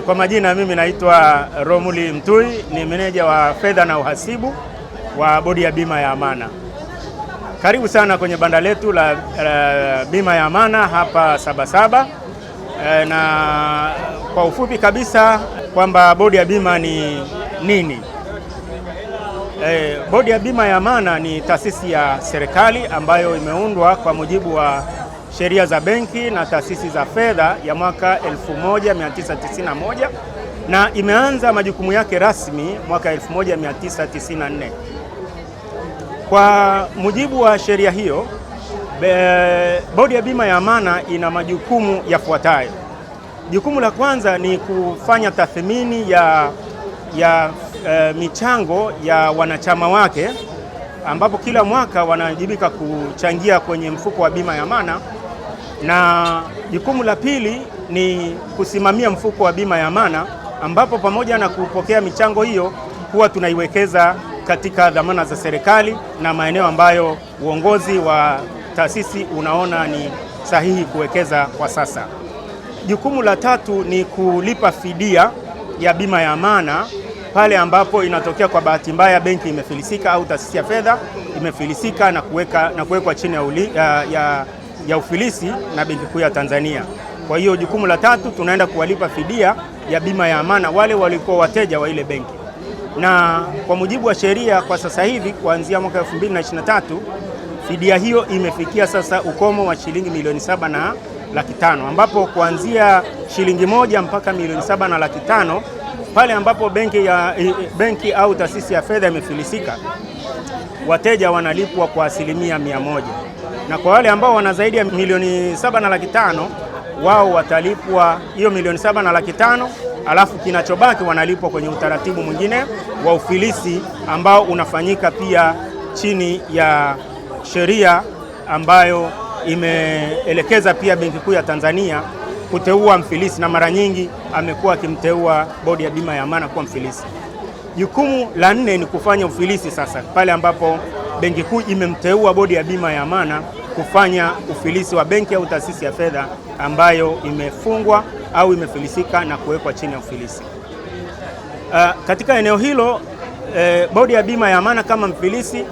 Kwa majina mimi naitwa Romuli Mtui, ni meneja wa fedha na uhasibu wa bodi ya bima ya Amana. Karibu sana kwenye banda letu la bima ya Amana hapa Sabasaba. Na kwa ufupi kabisa kwamba bodi ya bima ni nini? Bodi ya bima ya Amana ni taasisi ya serikali ambayo imeundwa kwa mujibu wa sheria za benki na taasisi za fedha ya mwaka 1991 na imeanza majukumu yake rasmi mwaka 1994. Kwa mujibu wa sheria hiyo, bodi ya bima ya Amana ina majukumu yafuatayo. Jukumu la kwanza ni kufanya tathmini ya michango ya wanachama wake, ambapo kila mwaka wanawajibika kuchangia kwenye mfuko wa bima ya Amana. Na jukumu la pili ni kusimamia mfuko wa bima ya Amana, ambapo pamoja na kupokea michango hiyo huwa tunaiwekeza katika dhamana za serikali na maeneo ambayo uongozi wa taasisi unaona ni sahihi kuwekeza kwa sasa. Jukumu la tatu ni kulipa fidia ya bima ya Amana pale ambapo inatokea kwa bahati mbaya benki imefilisika au taasisi ya fedha imefilisika na kuwekwa chini ya ufilisi na Benki Kuu ya Tanzania. Kwa hiyo jukumu la tatu, tunaenda kuwalipa fidia ya bima ya Amana wale walikuwa wateja wa ile benki. Na kwa mujibu wa sheria kwa sasa hivi kuanzia mwaka 2023 fidia hiyo imefikia sasa ukomo wa shilingi milioni 7.5 ambapo kuanzia shilingi 1 mpaka milioni 7.5 pale ambapo benki au taasisi ya fedha imefilisika, wateja wanalipwa kwa 100%. Na kwa wale ambao wana zaidi ya milioni 7.5 wao watalipwa hiyo milioni 7.5, alafu kinachobaki wanalipwa kwenye utaratibu mwingine wa ufilisi ambao unafanyika pia chini ya sheria ambayo imeelekeza pia Benki Kuu ya Tanzania kuteua mfilisi, na mara nyingi amekuwa akimteua bodi ya bima ya Amana kuwa mfilisi. Jukumu la 4 ni kufanya ufilisi sasa pale ambapo Benki Kuu imemteua bodi ya bima ya Amana kufanya ufilisi wa benki au taasisi ya fedha ambayo imefungwa au imefilisika na kuwekwa chini ya ufilisi. Katika eneo hilo bodi ya bima ya Amana kama mfilisi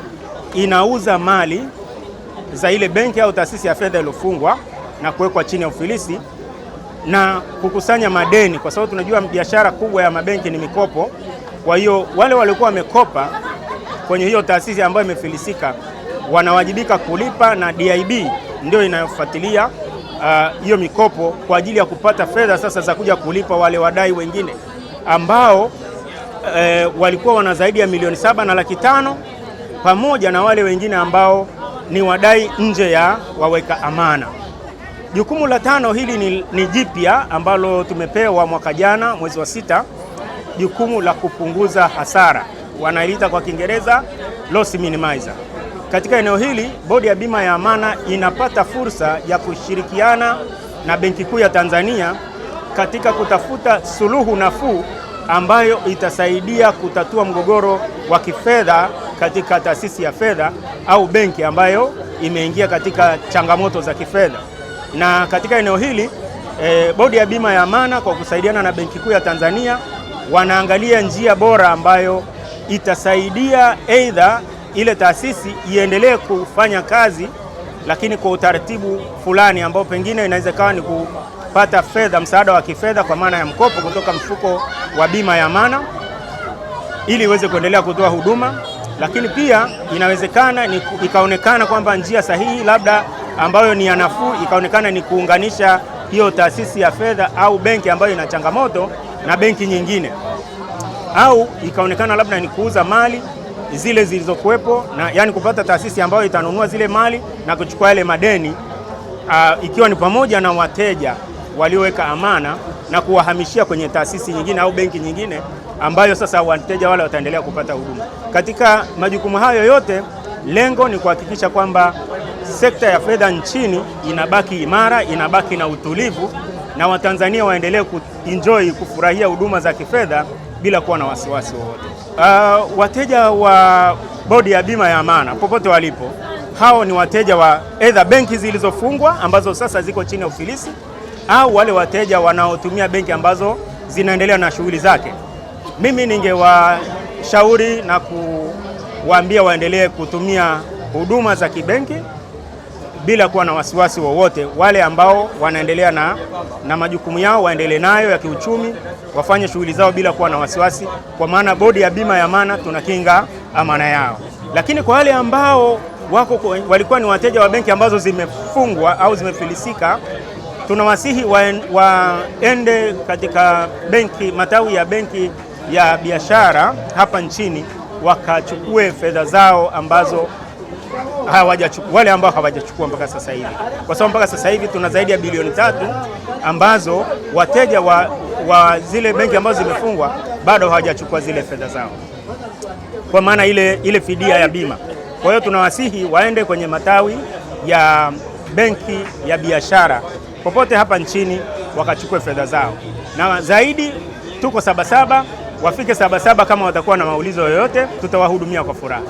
inauza mali za ile benki au taasisi ya fedha iliyofungwa na kuwekwa chini ya ufilisi na kukusanya madeni, kwa sababu tunajua biashara kubwa ya mabenki ni mikopo. Kwa hiyo wale walikuwa wamekopa kwenye hiyo taasisi ambayo imefilisika wanawajibika kulipa, na DIB ndio inayofuatilia hiyo mikopo kwa ajili ya kupata fedha sasa za kuja kulipa wale wadai wengine ambao walikuwa wana zaidi ya milioni 7.5 pamoja na wale wengine ambao ni wadai nje ya waweka amana. Jukumu la 5 hili ni jipya ambalo tumepewa mwaka jana mwezi wa 6, jukumu la kupunguza hasara, wanaita kwa Kiingereza loss minimizer. Katika eneo hili bodi ya bima ya Amana inapata fursa ya kushirikiana na Benki Kuu ya Tanzania katika kutafuta suluhu nafuu ambayo itasaidia kutatua mgogoro wa kifedha katika taasisi ya fedha au benki ambayo imeingia katika changamoto za kifedha. Na katika eneo hili bodi ya bima ya Amana kwa kusaidiana na Benki Kuu ya Tanzania wanaangalia njia bora ambayo itasaidia aidha ile taasisi iendelee kufanya kazi, lakini kwa utaratibu fulani ambao pengine inawezekana ni kupata fedha, msaada wa kifedha kwa maana ya mkopo kutoka mfuko wa bima ya Amana ili iweze kuendelea kutoa huduma. Lakini pia inawezekana ikaonekana kwamba njia sahihi labda ambayo ni ya nafuu ikaonekana ni kuunganisha hiyo taasisi ya fedha au benki ambayo ina changamoto na benki nyingine, au ikaonekana labda ni kuuza mali zile zilizokuwepo, na yani kupata taasisi ambayo itanunua zile mali na kuchukua yale madeni ikiwa ni pamoja na wateja walioweka amana na kuwahamishia kwenye taasisi nyingine au benki nyingine ambayo sasa wateja wale wataendelea kupata huduma. Katika majukumu hayo yote, lengo ni kuhakikisha kwamba sekta ya fedha nchini inabaki imara, inabaki na utulivu, na Watanzania waendelee kufurahia huduma za kifedha bila kuwa na wasiwasi wowote. Wateja wa bodi ya bima ya Amana popote walipo, hao ni wateja wa either benki zilizofungwa ambazo sasa ziko chini ya ufilisi, au wale wateja wanaotumia benki ambazo zinaendelea na shughuli zake. Mimi ningewashauri na kuwaambia waendelee kutumia huduma za kibenki bila kuwa na wasiwasi wowote. Wale ambao wanaendelea na majukumu yao waendelee nayo ya kiuchumi, wafanye shughuli zao bila kuwa na wasiwasi, kwa maana bodi ya bima ya amana tunakinga amana yao. Lakini kwa wale ambao walikuwa ni wateja wa benki ambazo zimefungwa au zimefilisika, tunawasihi waende katika matawi ya benki ya biashara hapa nchini wakachukue fedha zao ambazo wale ambao hawajachukua mpaka sasa hivi, kwa sababu mpaka sasa hivi tuna zaidi ya bilioni 3 ambazo wateja wa zile benki ambazo zimefungwa bado hawajachukua zile fedha zao, kwa maana ile fidia ya bima. Kwa hiyo tunawasihi waende kwenye matawi ya benki ya biashara popote hapa nchini wakachukue fedha zao, na zaidi tuko Sabasaba, wafike Sabasaba. Kama watakuwa na maulizo yoyote tutawahudumia kwa furaha.